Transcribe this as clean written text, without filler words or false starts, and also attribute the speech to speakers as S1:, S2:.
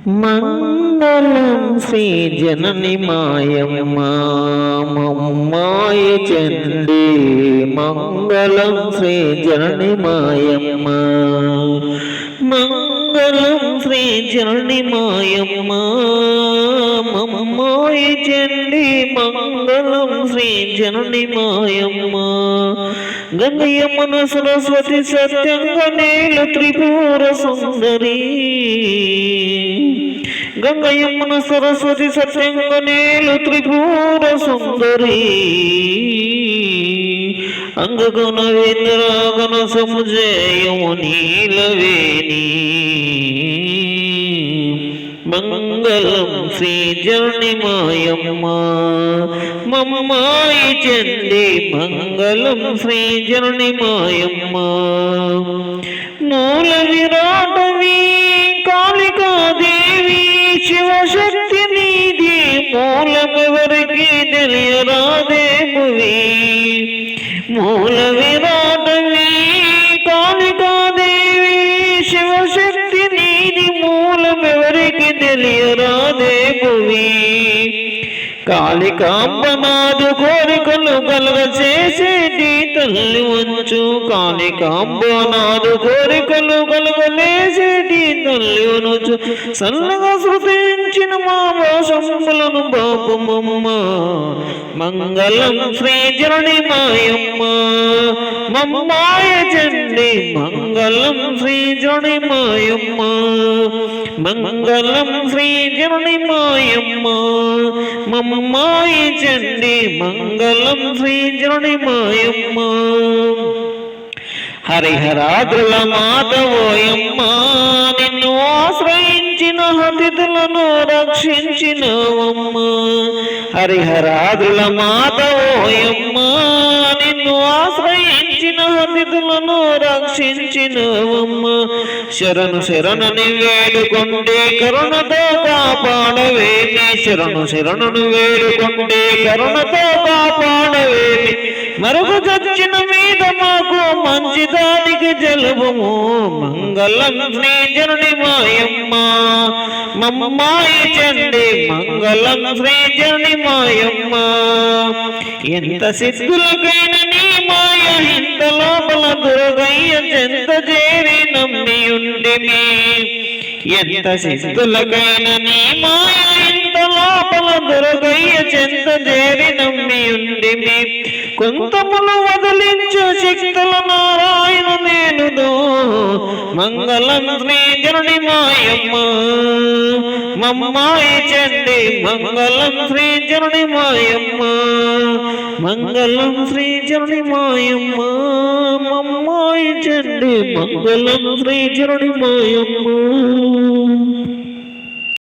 S1: మంగళం శ్రీ జనని మాయమ్మ మమ్మాయ చండి మంగళం శ్రీ జనని మాయమ్మ మంగళం శ్రీ జనని మాయమ్మ మమ్మాయ చండి మంగళం శ్రీ జనని మాయమ్మ గంగయమ్మన సరస్వతి సత్యంగా నేల త్రిపుర సుందరి గంగయమ్మన సరస్వతి సత్యంగా నేలు త్రిపుర సుందరి అంగగణ వేంద్రాగణ సముజయము నీలవేణి మంగళం శ్రీ జనని మాయమ్మ మమ్మాయి చండి మంగళం శ్రీ జనని మాయమ్మ మూల విరాటవి కాళికాదేవి శివశక్తి నీది మూలమెవరికి తెలియరాదే భువి మూల విరాటవి కాళికాదేవి శివశక్తి నీది మూలమెవరికి తెలియరాదే భువి కాళికాంబనాదు కోరికలు కలుగ చేసేటి తల్లి వంచు కాళికాంబనాదు కోరికలు కలుగలేసేటి తల్లి వనొచ్చు సన్నగా సృతించిన మా మోసములను బాపుమమ్మ మంగళం శ్రీ జనని మాయమ్మ మమ్మాయ చండి మంగళం శ్రీ జనని మాయమ్మ మంగళం శ్రీ జనని మాయమ్మ మమ్మాయ చండి మంగళం శ్రీ జనని మాయమ్మ హరిహరాద్రుల మాతవోయమ్మ నిన్ను ఆశ్రయించిన అతిథులను రక్షించినవమ్మ హరిహరాద్రుల మాతవోయమ్మ నిన్ను ఆశ్రయించిన అతిథులను రక్షించినవమ్మ శరణు శరణని వేడుకొండే కరుణతో కాపాడవేమి శరణు శరణను వేడుకొండే కరుణతో కాపాడవేమి మరుగు చచ్చిన మీద మాకు మంచిదానికి జలుబము మంగళం శ్రీ జనని మాయమ్మ మమ్మాయి చండి మంగళం శ్రీ జనని మాయమ్మ ఎంత సిద్ధులకైన నీ మాయ ఇంత లోపల దుర్గయ్య చెంత చేరి నమ్మియుండిమి ఎంత సిద్ధులకైన నీ మాయ ఇంత లోపల దుర్గయ్య చెంత చేరి నమ్మియుండిమి కొంతములు వదిలించు శక్తుల నారాయణ నేనుదో మంగళం శ్రీ జనని మాయమ్మ మమ్మాయి చండి మంగళం శ్రీ జనని మాయమ్మ మంగళం శ్రీ జనని మాయమ్మ మమ్మాయి చండి మంగళం శ్రీ జనని మాయమ్మ